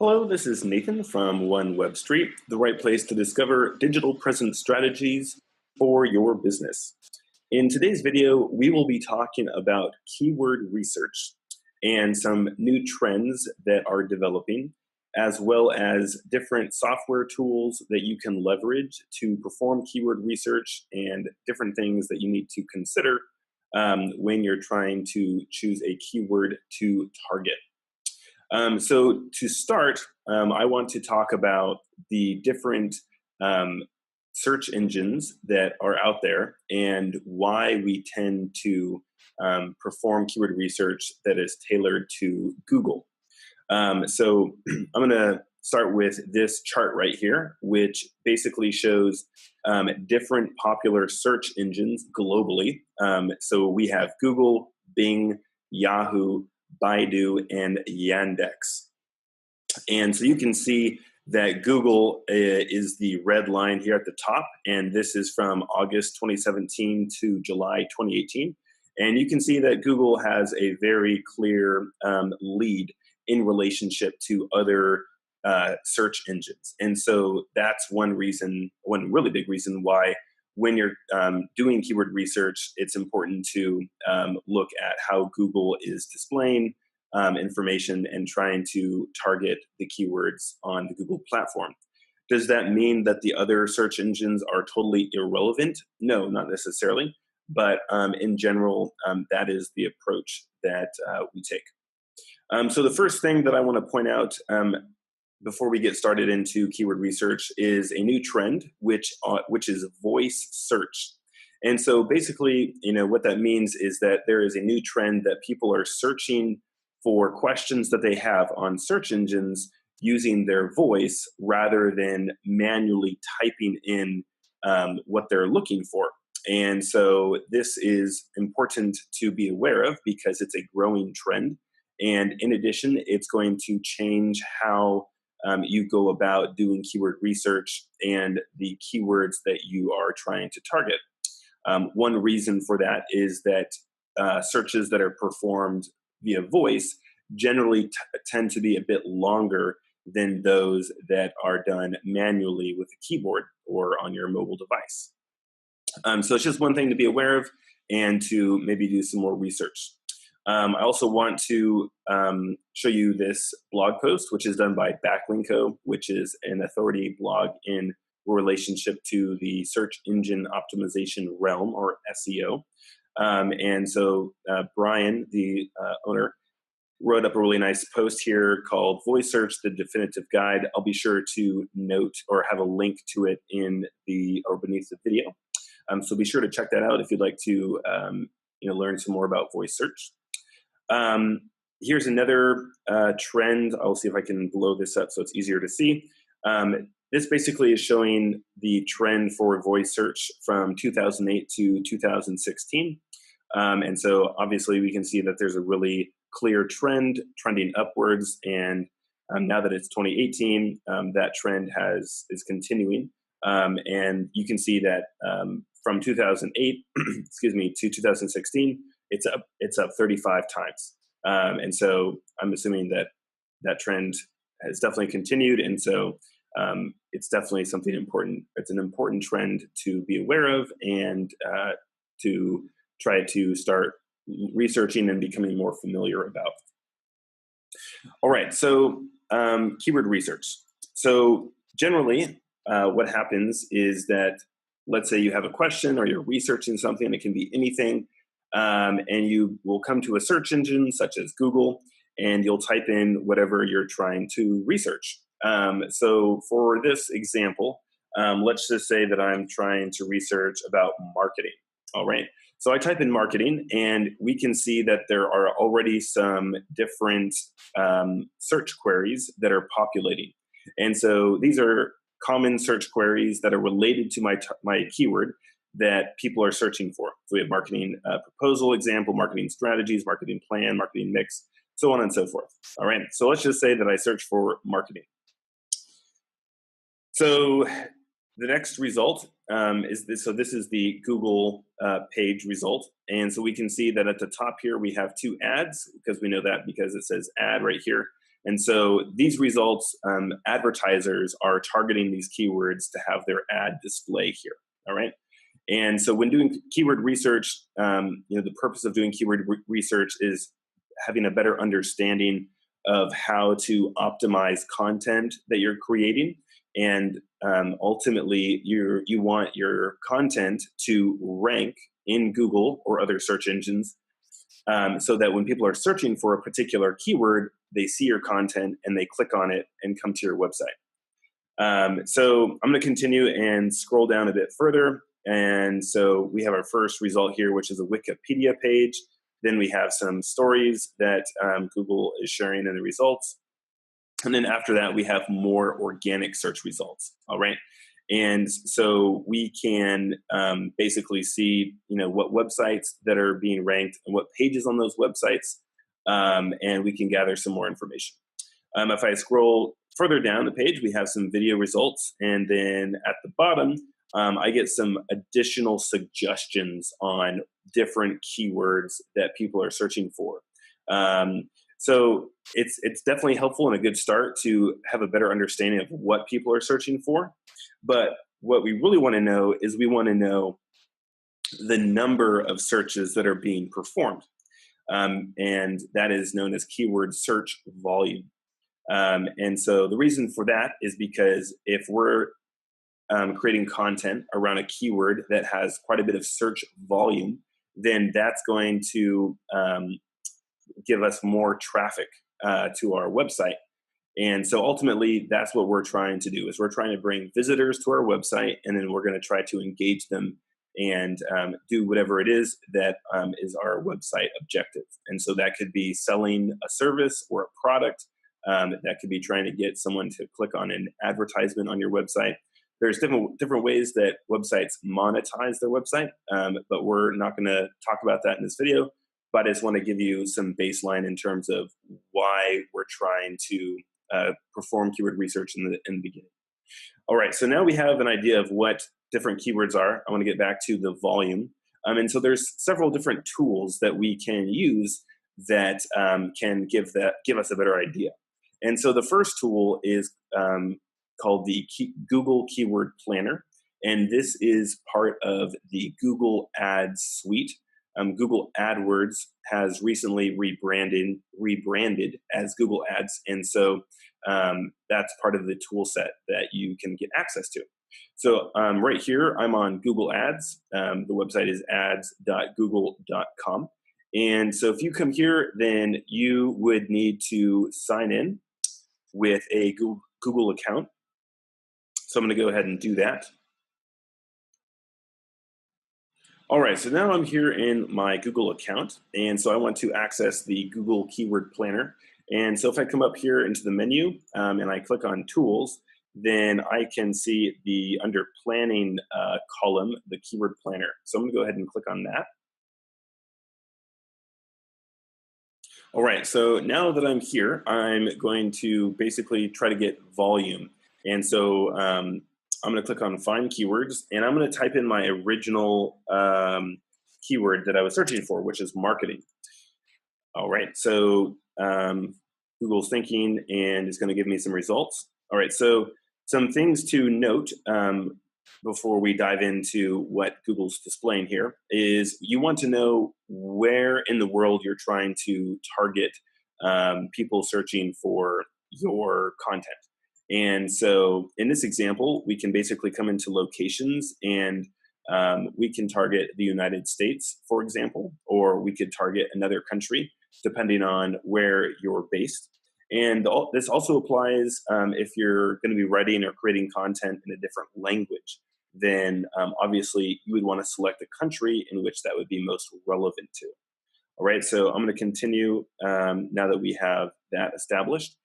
Hello, this is Nathan from One Web Street, the right place to discover digital presence strategies for your business. In today's video, we will be talking about keyword research and some new trends that are developing, as well as different software tools that you can leverage to perform keyword research and different things that you need to consider when you're trying to choose a keyword to target. So to start, I want to talk about the different search engines that are out there and why we tend to perform keyword research that is tailored to Google. So I'm going to start with this chart right here, which basically shows different popular search engines globally. So we have Google, Bing, Yahoo, Baidu, and Yandex. And so you can see that Google is the red line here at the top, and this is from August 2017 to July 2018. And you can see that Google has a very clear lead in relationship to other search engines. And so that's one really big reason why when you're doing keyword research, it's important to look at how Google is displaying information and trying to target the keywords on the Google platform. Does that mean that the other search engines are totally irrelevant? No, not necessarily. But in general, that is the approach that we take. So the first thing that I want to point out before we get started into keyword research is a new trend, which is voice search. And so basically, what that means is that there is a new trend that people are searching for questions that they have on search engines using their voice rather than manually typing in what they're looking for. And so this is important to be aware of because it's a growing trend. And in addition, it's going to change how you go about doing keyword research and the keywords that you are trying to target. One reason for that is that searches that are performed via voice generally tend to be a bit longer than those that are done manually with a keyboard or on your mobile device. So it's just one thing to be aware of and to maybe do some more research. I also want to show you this blog post, which is done by Backlinko, which is an authority blog in relationship to the search engine optimization realm, or SEO. And so Brian, the owner, wrote up a really nice post here called Voice Search, the Definitive Guide. I'll be sure to note or have a link to it in beneath the video. So be sure to check that out if you'd like to learn some more about voice search. Here's another trend. I'll see if I can blow this up so it's easier to see. This basically is showing the trend for voice search from 2008 to 2016. And so obviously we can see that there's a really clear trend trending upwards. And now that it's 2018, that trend is continuing. And you can see that from 2008, to 2016, it's up 35 times. And so I'm assuming that trend has definitely continued. And so it's definitely something important. It's an important trend to be aware of and to try to start researching and becoming more familiar about. All right, so keyword research. So generally, what happens is that, let's say you have a question or you're researching something, it can be anything, and you will come to a search engine such as Google, and you'll type in whatever you're trying to research. So for this example, let's just say that I'm trying to research about marketing. All right. So I type in marketing, and we can see that there are already some different search queries that are populating. And so these are common search queries that are related to my keyword that people are searching for. So we have marketing proposal example, marketing strategies, marketing plan, marketing mix, so on and so forth. All right. So let's just say that I search for marketing. So the next result is this. So this is the Google page result. And so we can see that at the top here, we have two ads, because we know that because it says ad right here. And so these results, advertisers are targeting these keywords to have their ad display here. All right. And so when doing keyword research, the purpose of doing keyword research is having a better understanding of how to optimize content that you're creating. And ultimately, you want your content to rank in Google or other search engines, so that when people are searching for a particular keyword, they see your content and they click on it and come to your website. So I'm going to continue and scroll down a bit further. And so we have our first result here, which is a Wikipedia page. Then we have some stories that Google is sharing in the results. And then after that, we have more organic search results. All right. And so we can basically see, what websites that are being ranked and what pages on those websites, and we can gather some more information. If I scroll further down the page, we have some video results, and then at the bottom, I get some additional suggestions on different keywords that people are searching for. So it's definitely helpful and a good start to have a better understanding of what people are searching for. But what we really want to know is we want to know the number of searches that are being performed. And that is known as keyword search volume. And so the reason for that is because if we're creating content around a keyword that has quite a bit of search volume, then that's going to give us more traffic to our website. And so ultimately, that's what we're trying to do, is we're trying to bring visitors to our website, and then we're going to try to engage them and do whatever it is that is our website objective. And so that could be selling a service or a product. That could be trying to get someone to click on an advertisement on your website. There's different ways that websites monetize their website, but we're not going to talk about that in this video. But I just want to give you some baseline in terms of why we're trying to perform keyword research in the beginning. All right, so now we have an idea of what different keywords are. I want to get back to the volume. And so there's several different tools that we can use that can give us a better idea. And so the first tool is called the Google Keyword Planner. And this is part of the Google Ads suite. Google AdWords has recently rebranded as Google Ads. And so that's part of the tool set that you can get access to. So right here, I'm on Google Ads. The website is ads.google.com. And so if you come here, then you would need to sign in with a Google account. So I'm going to go ahead and do that. All right, so now I'm here in my Google account, and so I want to access the Google Keyword Planner. And so if I come up here into the menu and I click on Tools, then I can see under Planning column, the Keyword Planner. So I'm going to go ahead and click on that. All right, so now that I'm here, I'm going to basically try to get volume. And so I'm going to click on Find Keywords, and I'm going to type in my original keyword that I was searching for, which is marketing. All right, so Google's thinking and is going to give me some results. All right, so some things to note before we dive into what Google's displaying here is you want to know where in the world you're trying to target people searching for your content. And so in this example, we can basically come into locations and we can target the United States, for example, or we could target another country, depending on where you're based. And this also applies if you're going to be writing or creating content in a different language. Then obviously you would want to select a country in which that would be most relevant to. All right, so I'm going to continue now that we have that established.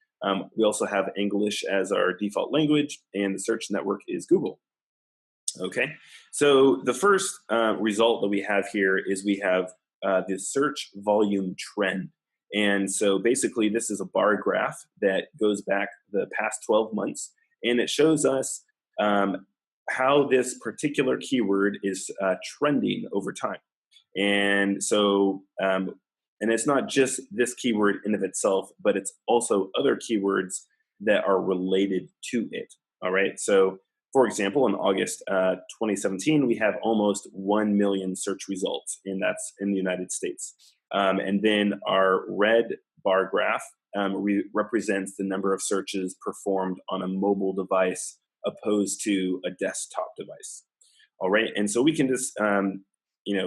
We also have English as our default language, and the search network is Google. Okay, so the first result that we have here is we have the search volume trend. And so basically this is a bar graph that goes back the past 12 months, and it shows us how this particular keyword is trending over time. And so And it's not just this keyword in of itself, but it's also other keywords that are related to it. All right. So, for example, in August 2017, we have almost 1 million search results, and that's in the United States. And then our red bar graph represents the number of searches performed on a mobile device opposed to a desktop device. All right. And so we can just,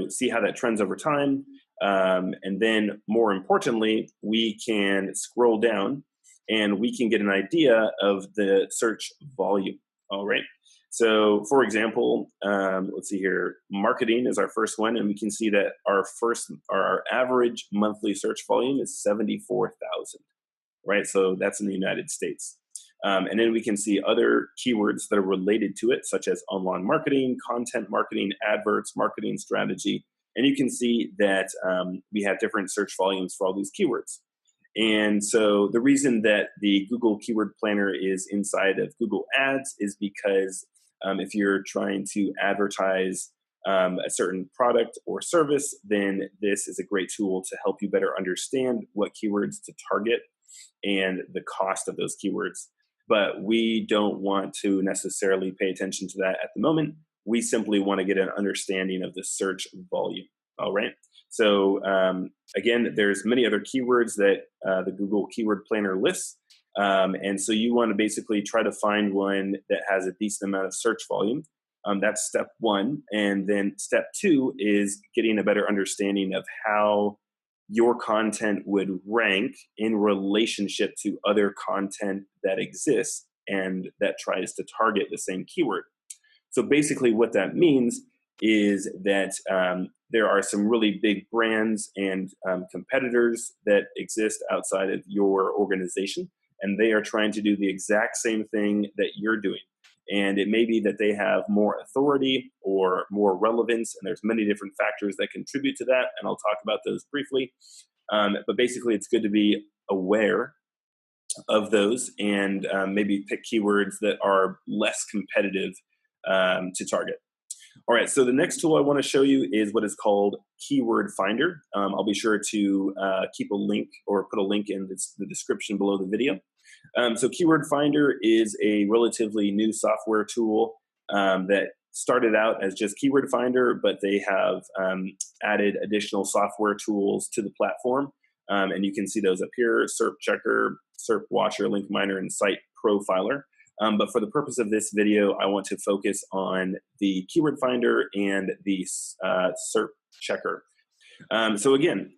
see how that trends over time. And then more importantly, we can scroll down and we can get an idea of the search volume. All right. So for example, let's see here, marketing is our first one. And we can see that our average monthly search volume is 74,000, right? So that's in the United States. And then we can see other keywords that are related to it, such as online marketing, content marketing, adverts, marketing strategy. And you can see that we have different search volumes for all these keywords. And so the reason that the Google Keyword Planner is inside of Google Ads is because if you're trying to advertise a certain product or service, then this is a great tool to help you better understand what keywords to target and the cost of those keywords. But we don't want to necessarily pay attention to that at the moment. We simply want to get an understanding of the search volume. All right. So again, there's many other keywords that the Google Keyword Planner lists. And so you want to basically try to find one that has a decent amount of search volume. That's step one. And then step two is getting a better understanding of how your content would rank in relationship to other content that exists and that tries to target the same keyword. So basically what that means is that there are some really big brands and competitors that exist outside of your organization, and they are trying to do the exact same thing that you're doing. And it may be that they have more authority or more relevance, and there's many different factors that contribute to that, and I'll talk about those briefly. But basically, it's good to be aware of those and maybe pick keywords that are less competitive to target. All right, so the next tool I want to show you is what is called Keyword Finder. I'll be sure to keep a link or put a link in the description below the video. So Keyword Finder is a relatively new software tool that started out as just Keyword Finder, but they have added additional software tools to the platform. And you can see those up here: SERP Checker, SERP Watcher, Link Miner, and Site Profiler. But for the purpose of this video, I want to focus on the Keyword Finder and the SERP Checker. So again,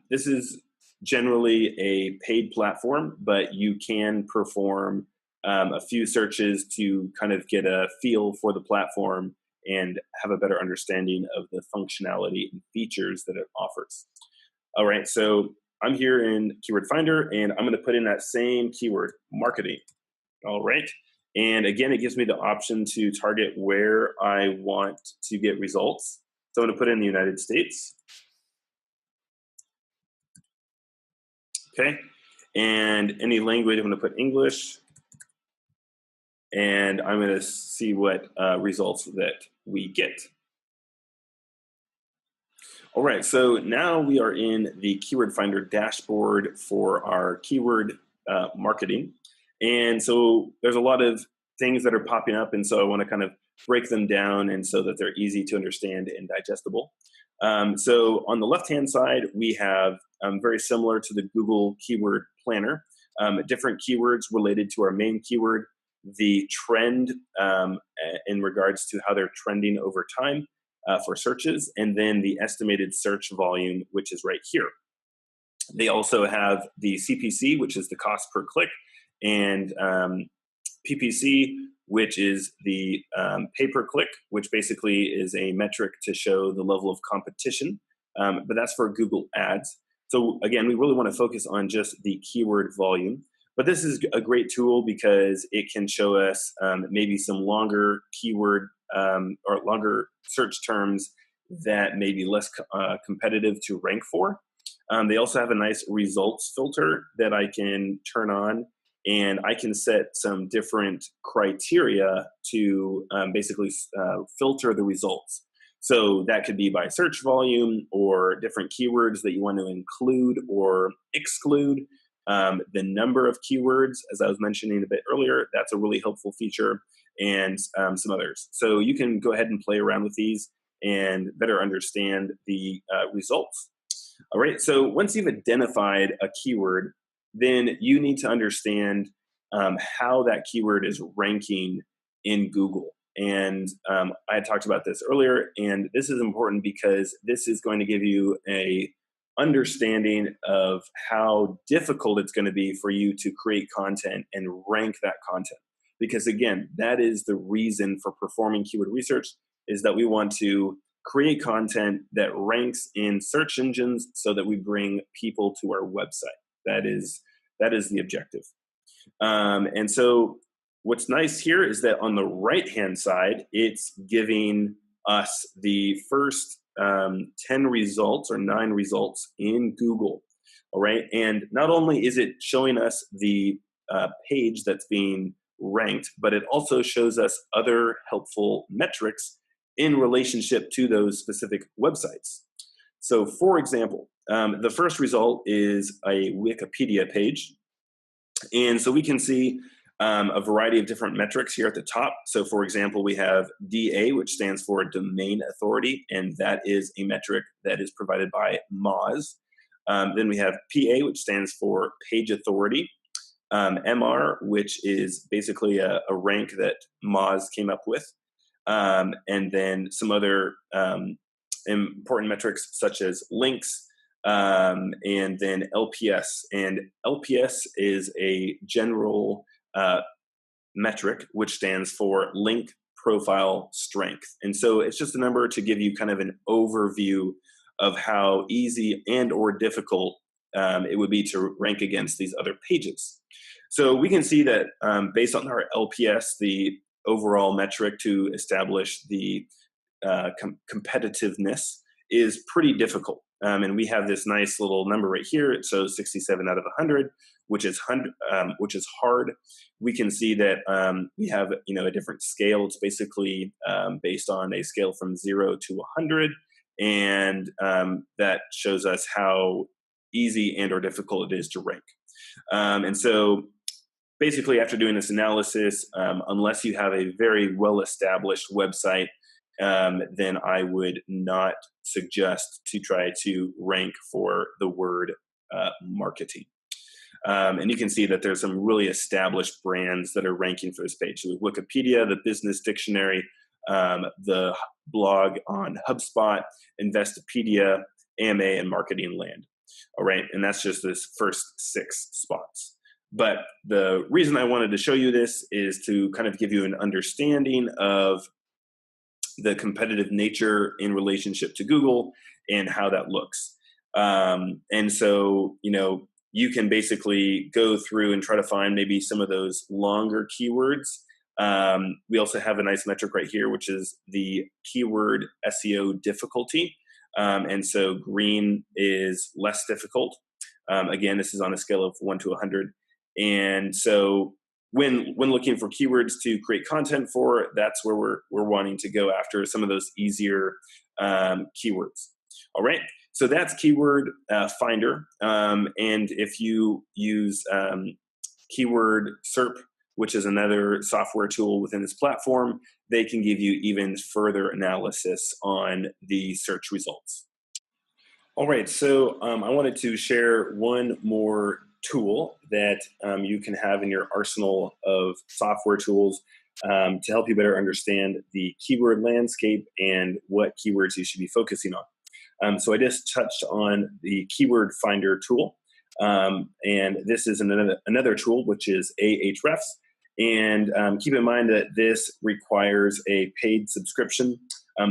this is generally a paid platform, but you can perform a few searches to kind of get a feel for the platform and have a better understanding of the functionality and features that it offers. All right, so I'm here in Keyword Finder, and I'm going to put in that same keyword, marketing. All right. And again, it gives me the option to target where I want to get results. So I'm going to put in the United States. Okay. And any language, I'm going to put English. And I'm going to see what results that we get. All right. So now we are in the Keyword Finder dashboard for our keyword marketing. And so there's a lot of things that are popping up, and so I want to kind of break them down and so that they're easy to understand and digestible. So on the left-hand side, we have very similar to the Google Keyword Planner, different keywords related to our main keyword, the trend in regards to how they're trending over time for searches, and then the estimated search volume, which is right here. They also have the CPC, which is the cost per click, and PPC, which is the pay-per-click, which basically is a metric to show the level of competition, but that's for Google Ads. So again, we really want to focus on just the keyword volume, but this is a great tool because it can show us maybe some longer keyword or longer search terms that may be less competitive to rank for. They also have a nice results filter that I can turn on, and I can set some different criteria to basically filter the results. So that could be by search volume or different keywords that you want to include or exclude. The number of keywords, as I was mentioning a bit earlier, that's a really helpful feature, and some others. So you can go ahead and play around with these and better understand the results. All right, so once you've identified a keyword, then you need to understand how that keyword is ranking in Google. And I had talked about this earlier, and this is important because this is going to give you a understanding of how difficult it's going to be for you to create content and rank that content. Because again, that is the reason for performing keyword research, is that we want to create content that ranks in search engines so that we bring people to our website. That is the objective. And so what's nice here is that on the right-hand side, it's giving us the first 10 results or 9 results in Google. All right. And not only is it showing us the page that's being ranked, but it also shows us other helpful metrics in relationship to those specific websites. So for example, the first result is a Wikipedia page. And so we can see a variety of different metrics here at the top. So for example, we have DA, which stands for Domain Authority, and that is a metric that is provided by Moz. Then we have PA, which stands for Page Authority. MR, which is basically a rank that Moz came up with. And then some other important metrics such as links, and then LPS. And LPS is a general metric which stands for link profile strength. And so it's just a number to give you kind of an overview of how easy and or difficult it would be to rank against these other pages. So we can see that based on our LPS, the overall metric to establish the competitiveness is pretty difficult. And we have this nice little number right here. It shows 67 out of 100, which is hard. We can see that we have a different scale. It's basically based on a scale from 0 to 100, and that shows us how easy and or difficult it is to rank. And so basically, after doing this analysis, unless you have a very well-established website, then I would not suggest to try to rank for the word marketing. And you can see that there's some really established brands that are ranking for this page. So with Wikipedia, the Business Dictionary, the blog on HubSpot, Investopedia, AMA, and Marketing Land. All right, and that's just this first 6 spots. But the reason I wanted to show you this is to kind of give you an understanding of the competitive nature in relationship to Google and how that looks. And so, you can basically go through and try to find maybe some of those longer keywords. We also have a nice metric right here, which is the keyword SEO difficulty. And so green is less difficult. Again, this is on a scale of 1 to 100. And so when looking for keywords to create content for, that's where we're wanting to go after some of those easier keywords. All right, so that's Keyword Finder. And if you use Keyword SERP, which is another software tool within this platform, they can give you even further analysis on the search results. All right, so I wanted to share one more tool that you can have in your arsenal of software tools to help you better understand the keyword landscape and what keywords you should be focusing on. So I just touched on the Keyword Finder tool, and this is another tool, which is A-Hrefs. And keep in mind that this requires a paid subscription.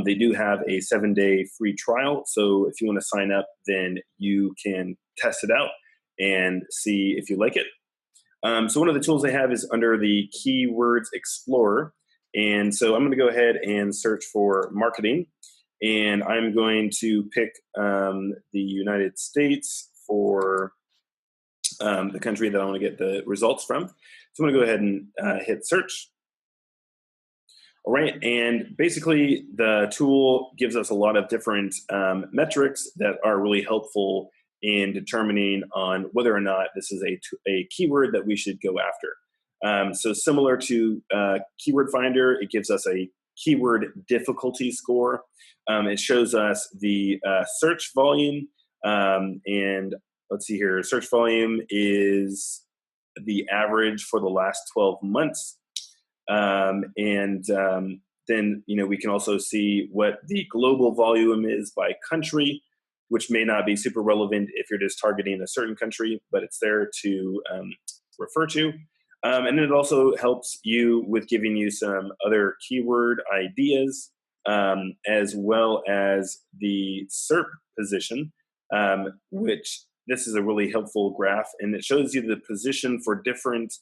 They do have a 7-day free trial. So if you want to sign up, then you can test it out and see if you like it. So one of the tools they have is under the Keywords Explorer. And so I'm going to go ahead and search for marketing. And I'm going to pick the United States for the country that I want to get the results from. So I'm going to go ahead and hit search. All right, and basically the tool gives us a lot of different metrics that are really helpful in determining on whether or not this is a keyword that we should go after. So similar to Keyword Finder, it gives us a keyword difficulty score. It shows us the search volume, and let's see here, search volume is the average for the last 12 months. Then we can also see what the global volume is by country, which may not be super relevant if you're just targeting a certain country, but it's there to refer to. And it also helps you with giving you some other keyword ideas, as well as the SERP position, which this is a really helpful graph, and it shows you the position for different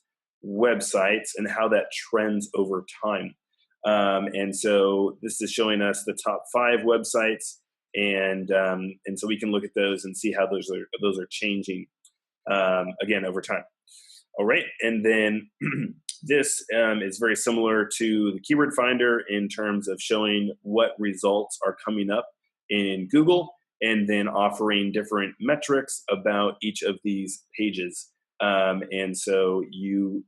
websites and how that trends over time. And so this is showing us the top 5 websites, and so we can look at those and see how those are changing again over time. All right, and then this is very similar to the Keyword Finder in terms of showing what results are coming up in Google, and then offering different metrics about each of these pages. And so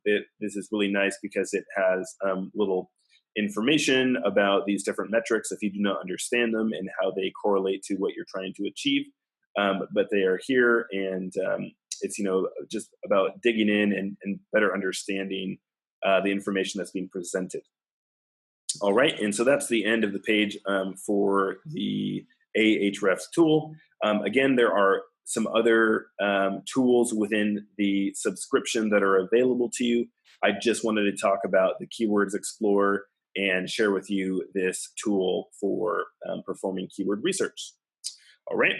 this is really nice because it has little information about these different metrics if you do not understand them and how they correlate to what you're trying to achieve. But they are here, and it's just about digging in and better understanding the information that's being presented. All right, and so that's the end of the page for the A-Hrefs tool. Again, there are some other tools within the subscription that are available to you. I just wanted to talk about the Keywords Explorer and share with you this tool for performing keyword research. All right.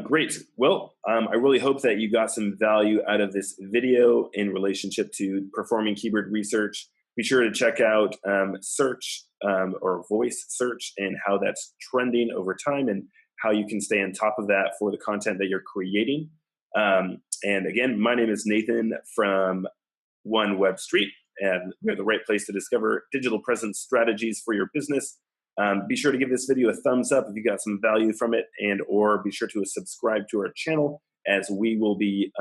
Great. Well, I really hope that you got some value out of this video in relationship to performing keyword research. Be sure to check out search or voice search and how that's trending over time and how you can stay on top of that for the content that you're creating. And again, my name is Nathan from One Web Street, and we're the right place to discover digital presence strategies for your business. Be sure to give this video a thumbs up if you got some value from it, and or be sure to subscribe to our channel, as we will be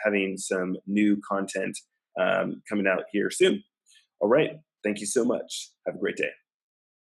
having some new content coming out here soon. All right. Thank you so much. Have a great day.